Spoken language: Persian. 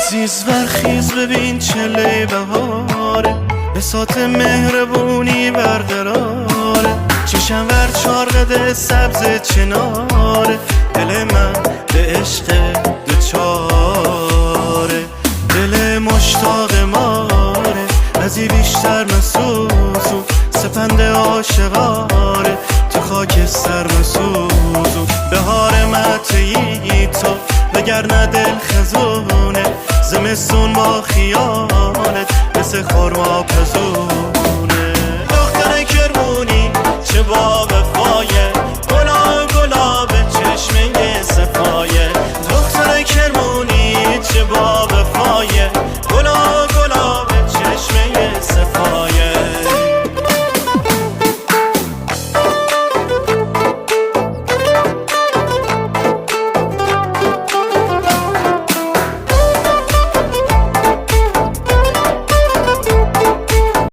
عزیز ورخیز ببین چله بهاره، بساط مهربونی برقراره. چشم ور چارقد سبز چناره، دل من به عشق دوچاره. دل مشتاق ماره، ازی بیشتر مسوزون. سپند عاشقاره، تو خاکستر مسوزون. بهار مطیعی تو وگرنه دل خزونه، زمستون با خیالت مثل خرما پزونه. دختر کرمونی چه با